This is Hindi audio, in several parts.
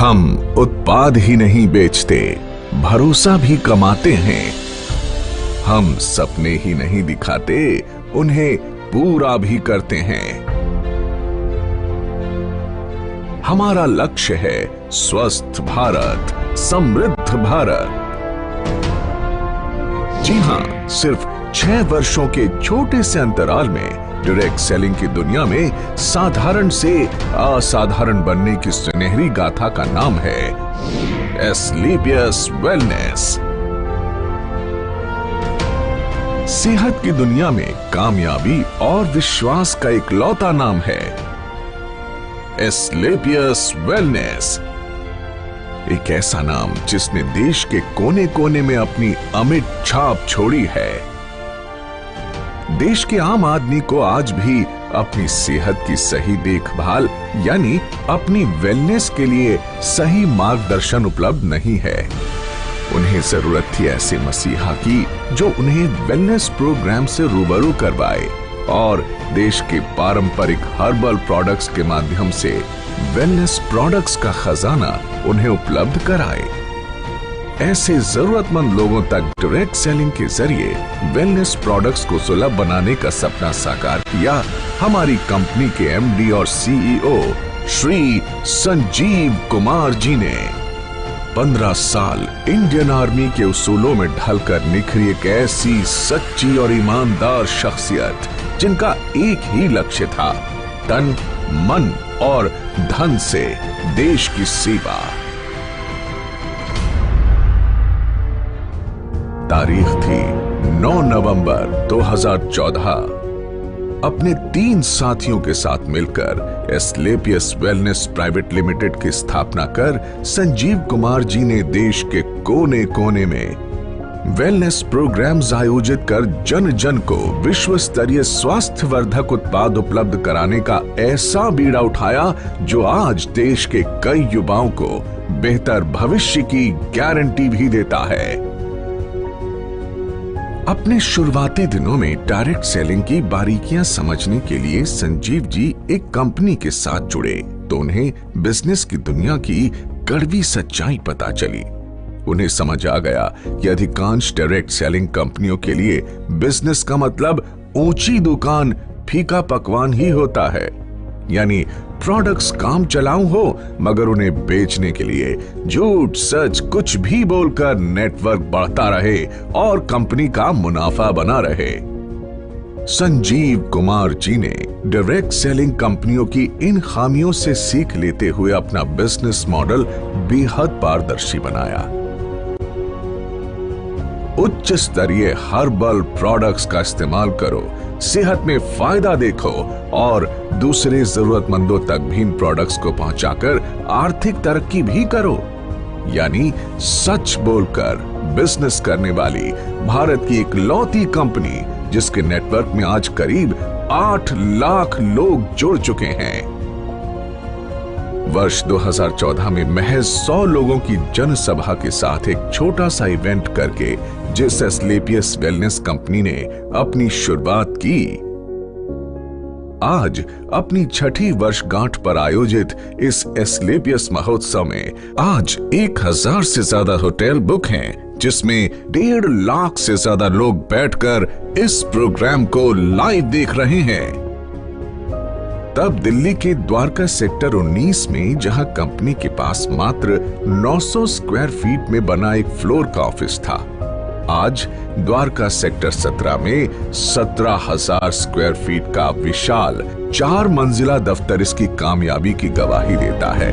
हम उत्पाद ही नहीं बेचते, भरोसा भी कमाते हैं। हम सपने ही नहीं दिखाते, उन्हें पूरा भी करते हैं। हमारा लक्ष्य है स्वस्थ भारत, समृद्ध भारत। जी हां, सिर्फ 6 वर्षों के छोटे से अंतराल में डायरेक्ट सेलिंग की दुनिया में साधारण से असाधारण बनने की सुनहरी गाथा का नाम है एस्क्लेपियस वेलनेस। सेहत की दुनिया में कामयाबी और विश्वास का इकलौता नाम है एस्क्लेपियस वेलनेस। एक ऐसा नाम जिसने देश के कोने कोने में अपनी अमिट छाप छोड़ी है। देश के आम आदमी को आज भी अपनी सेहत की सही देखभाल यानी अपनी वेलनेस के लिए सही मार्गदर्शन उपलब्ध नहीं है। उन्हें जरूरत थी ऐसे मसीहा की जो उन्हें वेलनेस प्रोग्राम से रूबरू करवाए और देश के पारंपरिक हर्बल प्रोडक्ट्स के माध्यम से वेलनेस प्रोडक्ट्स का खजाना उन्हें उपलब्ध कराए। ऐसे जरूरतमंद लोगों तक डायरेक्ट सेलिंग के जरिए वेलनेस प्रोडक्ट्स को सुलभ बनाने का सपना साकार किया हमारी कंपनी के एमडी और सीईओ श्री संजीव कुमार जी ने। 15 साल इंडियन आर्मी के उसूलों में ढलकर निखरी एक ऐसी सच्ची और ईमानदार शख्सियत जिनका एक ही लक्ष्य था, तन, मन और धन से देश की सेवा। तारीख थी 9 नवंबर 2014। अपने 3 साथियों के साथ मिलकर एस्क्लेपियस वेलनेस प्राइवेट लिमिटेड की स्थापना कर संजीव कुमार जी ने देश के कोने कोने में वेलनेस प्रोग्राम्स आयोजित कर जन जन को विश्व स्तरीय स्वास्थ्य वर्धक उत्पाद उपलब्ध कराने का ऐसा बीड़ा उठाया जो आज देश के कई युवाओं को बेहतर भविष्य की गारंटी भी देता है। अपने शुरुआती दिनों में डायरेक्ट सेलिंग की बारीकियां समझने के लिए संजीव जी एक कंपनी के साथ जुड़े तो उन्हें बिजनेस की दुनिया की कड़वी सच्चाई पता चली। उन्हें समझ आ गया कि अधिकांश डायरेक्ट सेलिंग कंपनियों के लिए बिजनेस का मतलब ऊंची दुकान, फीका पकवान ही होता है, यानी प्रोडक्ट्स काम चलाऊ हो मगर उन्हें बेचने के लिए झूठ सच कुछ भी बोलकर नेटवर्क बढ़ता रहे और कंपनी का मुनाफा बना रहे। संजीव कुमार जी ने डायरेक्ट सेलिंग कंपनियों की इन खामियों से सीख लेते हुए अपना बिजनेस मॉडल बेहद पारदर्शी बनाया। उच्च स्तरीय हर्बल प्रोडक्ट्स का इस्तेमाल करो, सेहत में फायदा देखो और दूसरे जरूरतमंदों तक भी इन प्रोडक्ट्स को पहुंचाकर आर्थिक तरक्की भी करो। यानी सच बोलकर बिजनेस करने वाली भारत की इकलौती कंपनी जिसके नेटवर्क में आज करीब 8 लाख लोग जुड़ चुके हैं। वर्ष 2014 में महज 100 लोगों की जनसभा के साथ एक छोटा सा इवेंट करके जिस एस्क्लेपियस वेलनेस कंपनी ने अपनी शुरुआत की, आज अपनी 6ठी वर्षगांठ पर आयोजित इस एस्क्लेपियस महोत्सव में आज 1000 से ज्यादा होटल बुक हैं, जिसमें 1.5 लाख से ज्यादा लोग बैठकर इस प्रोग्राम को लाइव देख रहे हैं। तब दिल्ली के द्वारका सेक्टर 19 में जहां कंपनी के पास मात्र 900 स्क्वायर फीट में बना एक फ्लोर का ऑफिस था, आज द्वारका सेक्टर 17 में 17,000 स्क्वायर फीट का विशाल 4 मंजिला दफ्तर इसकी कामयाबी की गवाही देता है।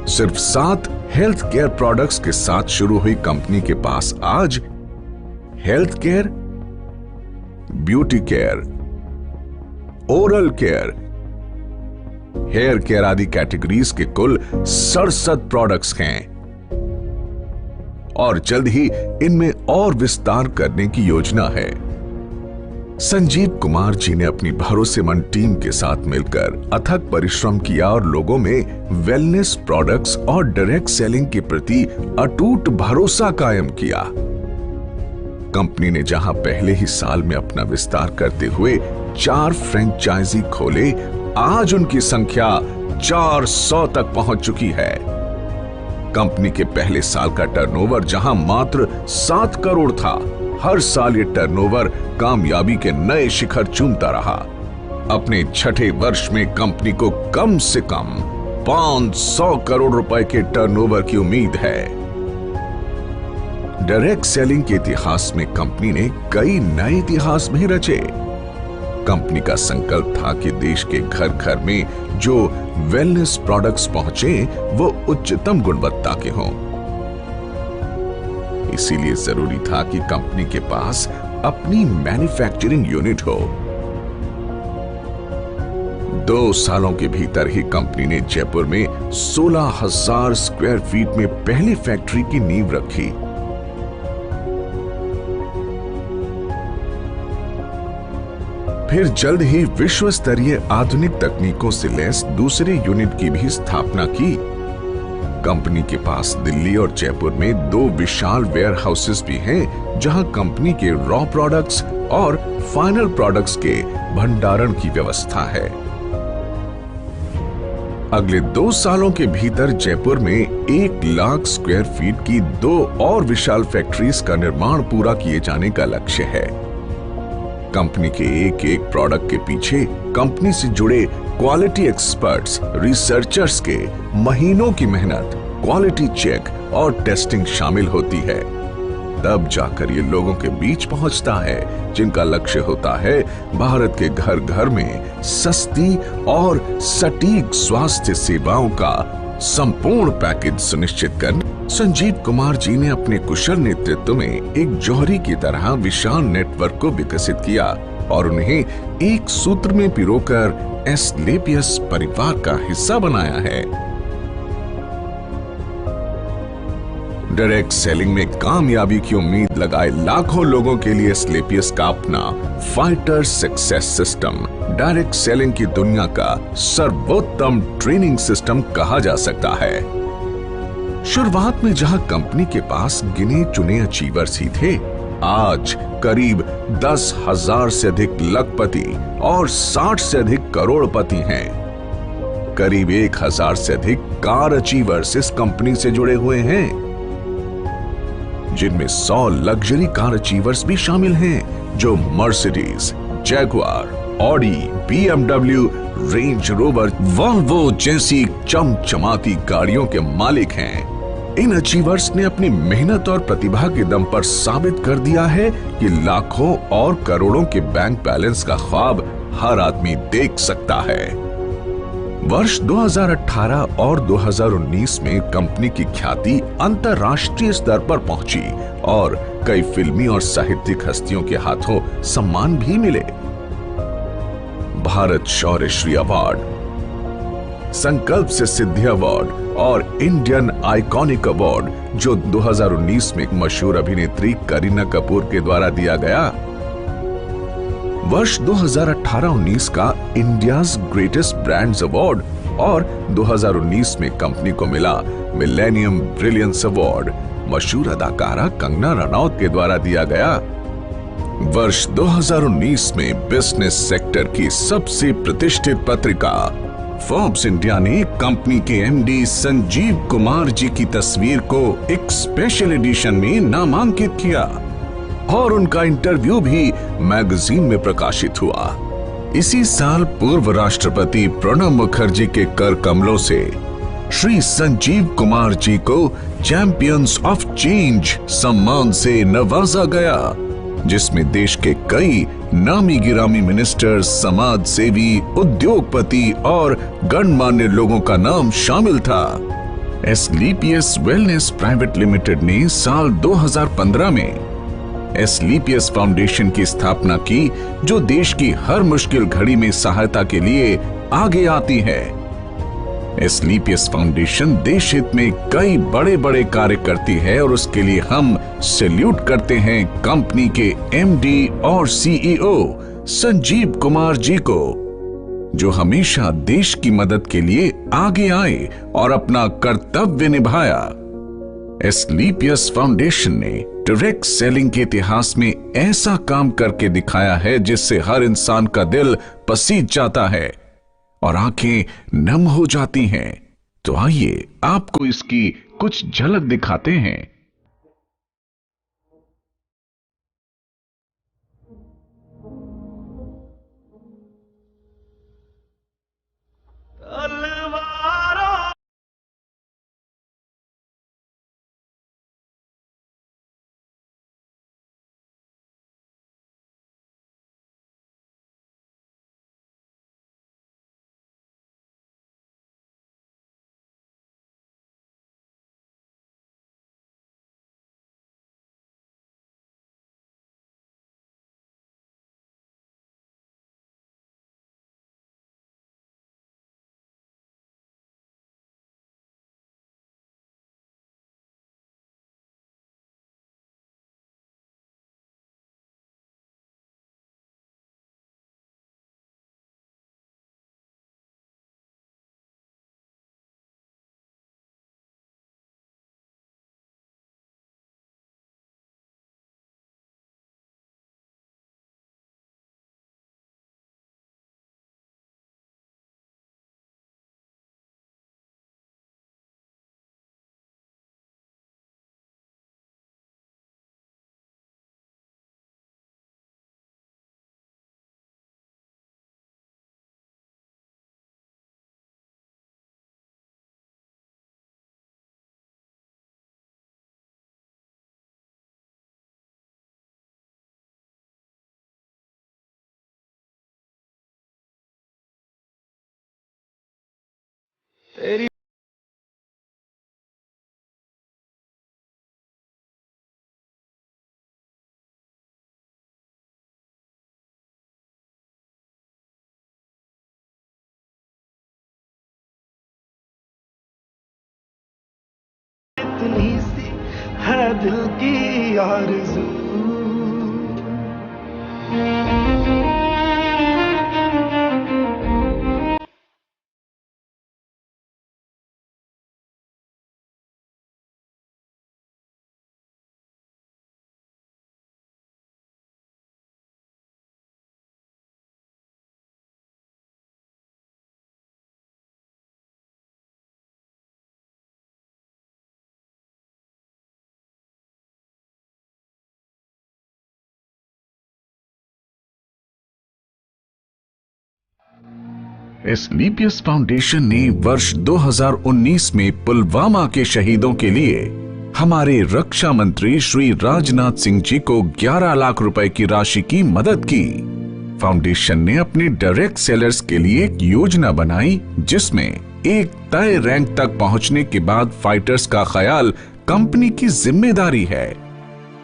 सिर्फ 7 हेल्थ केयर प्रोडक्ट्स के साथ शुरू हुई कंपनी के पास आज health care, beauty care, oral care, hair care आदि कैटेगरीज के कुल 67 प्रोडक्ट्स हैं और जल्द ही इनमें और विस्तार करने की योजना है। संजीव कुमार जी ने अपनी भरोसेमंद टीम के साथ मिलकर अथक परिश्रम किया और लोगों में वेलनेस प्रोडक्ट्स और डायरेक्ट सेलिंग के प्रति अटूट भरोसा कायम किया। कंपनी ने जहां पहले ही साल में अपना विस्तार करते हुए 4 फ्रेंचाइजी खोले। आज उनकी संख्या 400 तक पहुंच चुकी है। कंपनी के पहले साल का टर्नओवर जहां मात्र 7 करोड़ था, हर साल ये टर्नओवर कामयाबी के नए शिखर चूमता रहा। अपने छठे वर्ष में कंपनी को कम से कम 500 करोड़ रुपए के टर्नओवर की उम्मीद है। डायरेक्ट सेलिंग के इतिहास में कंपनी ने कई नए इतिहास भी रचे। कंपनी का संकल्प था कि देश के घर घर में जो वेलनेस प्रोडक्ट्स पहुंचे वो उच्चतम गुणवत्ता के हों। इसीलिए जरूरी था कि कंपनी के पास अपनी मैन्युफैक्चरिंग यूनिट हो। 2 सालों के भीतर ही कंपनी ने जयपुर में 16,000 स्क्वायर फीट में पहली फैक्ट्री की नींव रखी। फिर जल्द ही विश्व स्तरीय आधुनिक तकनीकों से लैस दूसरे यूनिट की भी स्थापना की। कंपनी के पास दिल्ली और जयपुर में 2 विशाल वेयर हाउसेस भी हैं, जहां कंपनी के रॉ प्रोडक्ट्स और फाइनल प्रोडक्ट्स के भंडारण की व्यवस्था है। अगले 2 सालों के भीतर जयपुर में 1 लाख स्क्वायर फीट की 2 और विशाल फैक्ट्रीज का निर्माण पूरा किए जाने का लक्ष्य है। कंपनी के एक प्रोडक्ट के पीछे कंपनी से जुड़े क्वालिटी एक्सपर्ट्स, रिसर्चर्स के महीनों की मेहनत, क्वालिटी चेक और टेस्टिंग शामिल होती है। तब जाकर ये लोगों के बीच पहुंचता है, जिनका लक्ष्य होता है भारत के घर घर में सस्ती और सटीक स्वास्थ्य सेवाओं का संपूर्ण पैकेज सुनिश्चित करना। संजीव कुमार जी ने अपने कुशल नेतृत्व में एक जौहरी की तरह विशाल नेटवर्क को विकसित किया और उन्हें एक सूत्र में पिरोकर एस्क्लेपियस परिवार का हिस्सा बनाया है। डायरेक्ट सेलिंग में कामयाबी की उम्मीद लगाए लाखों लोगों के लिए एस्क्लेपियस का अपना fighter success system direct selling की दुनिया का सर्वोत्तम ट्रेनिंग सिस्टम कहा जा सकता है। शुरुआत में जहां कंपनी के पास गिने चुने अचीवर्स ही थे, आज करीब 10,000 से अधिक लखपति और 60 से अधिक करोड़पति हैं। करीब 1,000 से अधिक कार अचीवर्स इस कंपनी से जुड़े हुए हैं, जिनमें 100 लग्जरी कार अचीवर्स भी शामिल हैं, जो Mercedes, Jaguar, Audi, BMW, range rover, Volvo जैसी चमचमाती गाड़ियों के मालिक हैं। इन अचीवर्स ने अपनी मेहनत और प्रतिभा के दम पर साबित कर दिया है कि लाखों और करोड़ों के बैंक बैलेंस का ख्वाब हर आदमी देख सकता है। वर्ष 2018 और 2019 में कंपनी की ख्याति अंतर्राष्ट्रीय स्तर पर पहुंची और कई फिल्मी और साहित्यिक हस्तियों के हाथों सम्मान भी मिले। भारत शौर्य श्री अवार्ड, संकल्प से सिद्धि अवार्ड और इंडियन आइकॉनिक अवार्ड, जो 2019 में एक मशहूर अभिनेत्री करीना कपूर के द्वारा दिया गया। वर्ष 2018-19 का इंडियाज ग्रेटेस्ट ब्रांड्स अवार्ड और 2019 में कंपनी को मिला मिलेनियम ब्रिलियंस अवार्ड मशहूर अदाकारा कंगना रनौत के द्वारा दिया गया। वर्ष 2019 में बिजनेस सेक्टर की सबसे प्रतिष्ठित पत्रिका फोर्ब्स इंडिया ने कंपनी के एमडी संजीव कुमार जी की तस्वीर को एक स्पेशल एडिशन में नामांकित किया और उनका इंटरव्यू भी मैगजीन में प्रकाशित हुआ। इसी साल पूर्व राष्ट्रपति प्रणब मुखर्जी के कर कमलों से श्री संजीव कुमार जी को चैंपियंस ऑफ चेंज सम्मान से नवाजा गया, जिसमें देश के कई नामी गिरामी मिनिस्टर्स, समाज सेवी, उद्योगपति और गणमान्य लोगों का नाम शामिल था। एस्क्लेपियस वेलनेस प्राइवेट लिमिटेड ने साल 2015 में एस्क्लेपियस फाउंडेशन की स्थापना की, जो देश की हर मुश्किल घड़ी में सहायता के लिए आगे आती है। एस्क्लेपियस फाउंडेशन देश हित में कई बड़े बड़े कार्य करती है और उसके लिए हम सैल्यूट करते हैं कंपनी के एमडी और सीईओ संजीव कुमार जी को, जो हमेशा देश की मदद के लिए आगे आए और अपना कर्तव्य निभाया। एस्क्लेपियस फाउंडेशन ने डायरेक्ट सेलिंग के इतिहास में ऐसा काम करके दिखाया है जिससे हर इंसान का दिल पसीज जाता है और आंखें नम हो जाती हैं। तो आइए आपको इसकी कुछ झलक दिखाते हैं। तेरी इतनी सी है दिल की आरज़ू, एस्क्लेपियस फाउंडेशन ने वर्ष 2019 में पुलवामा के शहीदों के लिए हमारे रक्षा मंत्री श्री राजनाथ सिंह जी को 11 लाख रुपए की राशि की मदद की। फाउंडेशन ने अपने डायरेक्ट सेलर्स के लिए एक योजना बनाई जिसमें एक तय रैंक तक पहुंचने के बाद फाइटर्स का ख्याल कंपनी की जिम्मेदारी है।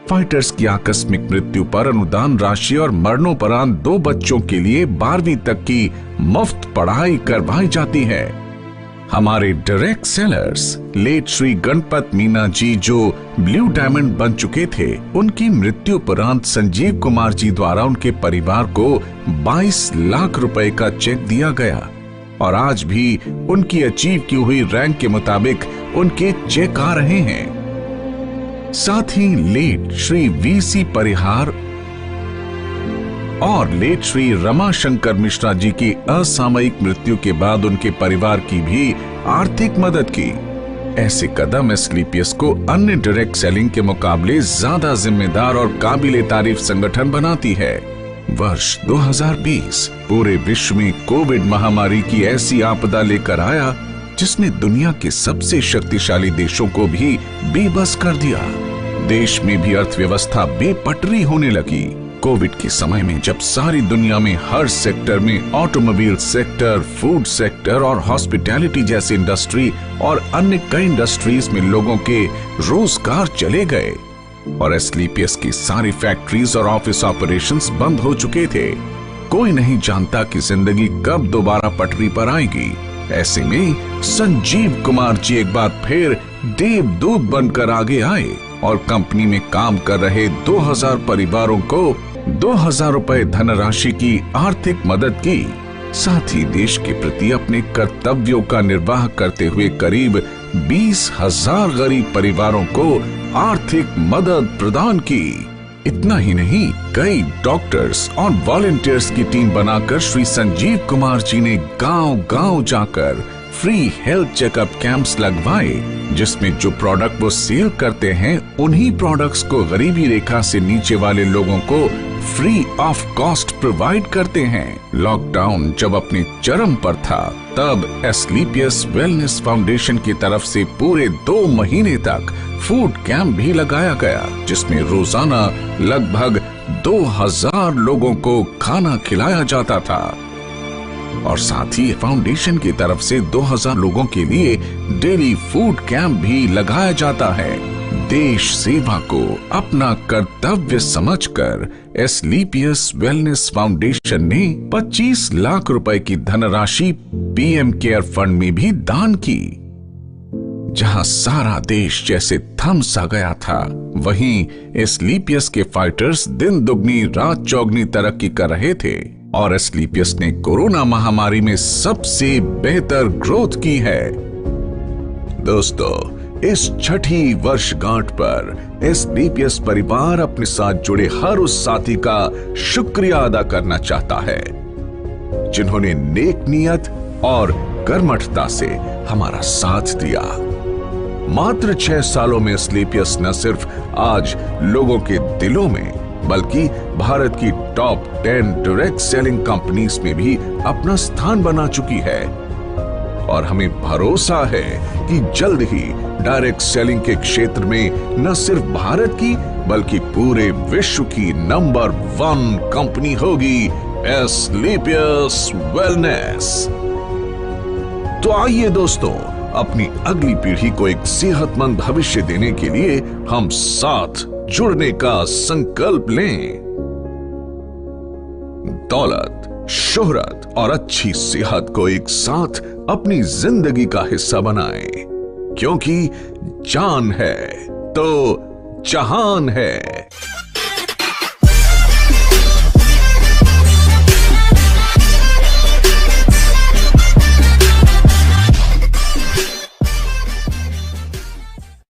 फाइटर्स की आकस्मिक मृत्यु पर अनुदान राशि और मरणोपरांत 2 बच्चों के लिए 12वीं तक की मुफ्त पढ़ाई करवाई जाती है। हमारे direct sellers late Shri Ganpat Meena ji जो ब्लू डायमंड बन चुके थे, उनकी मृत्यु उपरांत संजीव कुमार जी द्वारा उनके परिवार को 22 लाख रुपए का चेक दिया गया और आज भी उनकी अचीव की हुई रैंक के मुताबिक उनके चेक आ रहे हैं। साथ ही लेट श्री वीसी परिहार और लेट श्री रमाशंकर मिश्रा जी की असामयिक मृत्यु के बाद उनके परिवार की भी आर्थिक मदद की। ऐसे कदम एस्क्लेपियस को अन्य डायरेक्ट सेलिंग के मुकाबले ज्यादा जिम्मेदार और काबिले तारीफ संगठन बनाती है। वर्ष 2020 पूरे विश्व में कोविड महामारी की ऐसी आपदा लेकर आया जिसने दुनिया के सबसे शक्तिशाली देशों को भी बेबस कर दिया। देश में भी अर्थव्यवस्था बेपटरी होने लगी। कोविड के समय में जब सारी दुनिया में हर सेक्टर में ऑटोमोबाइल सेक्टर, फूड सेक्टर और हॉस्पिटैलिटी जैसी इंडस्ट्री और अन्य कई इंडस्ट्रीज में लोगों के रोजगार चले गए और एस्क्लेपियस की सारी फैक्ट्रीज और ऑफिस ऑपरेशंस बंद हो चुके थे, कोई नहीं जानता कि जिंदगी कब दोबारा पटरी पर आएगी। ऐसे में संजीव कुमार जी एक बार फिर देवदूत बनकर आगे आए और कंपनी में काम कर रहे 2000 परिवारों को 2000 रुपए धनराशि की आर्थिक मदद की। साथ ही देश के प्रति अपने कर्तव्यों का निर्वाह करते हुए करीब 20,000 गरीब परिवारों को आर्थिक मदद प्रदान की। इतना ही नहीं, कई डॉक्टर्स और वॉलंटियर्स की टीम बनाकर श्री संजीव कुमार जी ने गांव-गांव जाकर फ्री हेल्थ चेकअप कैंप्स लगवाए, जिसमें जो प्रोडक्ट वो सेल करते हैं उन्हीं प्रोडक्ट्स को गरीबी रेखा से नीचे वाले लोगों को फ्री ऑफ कॉस्ट प्रोवाइड करते हैं। लॉकडाउन जब अपने चरम पर था, तब एस्क्लेपियस वेलनेस फाउंडेशन की तरफ से पूरे 2 महीने तक फूड कैंप भी लगाया गया, जिसमें रोजाना लगभग 2000 लोगों को खाना खिलाया जाता था। और साथ ही फाउंडेशन की तरफ से 2000 लोगों के लिए डेली फूड कैंप भी लगाया जाता है। देश सेवा को अपना कर्तव्य समझकर एस्क्लेपियस वेलनेस फाउंडेशन ने 25 लाख रुपए की धनराशि पीएम केयर फंड में भी दान की। जहां सारा देश जैसे थम सा गया था, वहीं एस्क्लेपियस के फाइटर्स दिन दुगनी रात चौगनी तरक्की कर रहे थे और एस्क्लेपियस ने कोरोना महामारी में सबसे बेहतर ग्रोथ की है। दोस्तों, इस छठी वर्षगांठ पर एस्क्लेपियस परिवार अपने साथ जुड़े हर उस साथी का शुक्रिया अदा करना चाहता है, जिन्होंने नेक नियत और कर्मठता से हमारा साथ दिया। मात्र 6 सालों में एस्क्लेपियस न सिर्फ आज लोगों के दिलों में, बल्कि भारत की टॉप 10 डायरेक्ट सेलिंग कंपनीज में भी अपना स्थान बना चुकी है। और हमें भरोसा है कि जल्द ही डायरेक्ट सेलिंग के क्षेत्र में न सिर्फ भारत की, बल्कि पूरे विश्व की नंबर 1 कंपनी होगी एस्क्लेपियस वेलनेस। तो आइए दोस्तों, अपनी अगली पीढ़ी को एक सेहतमंद भविष्य देने के लिए हम साथ जुड़ने का संकल्प लें। दौलत, शोहरत और अच्छी सेहत को एक साथ अपनी जिंदगी का हिस्सा बनाएं, क्योंकि जान है तो जहान है।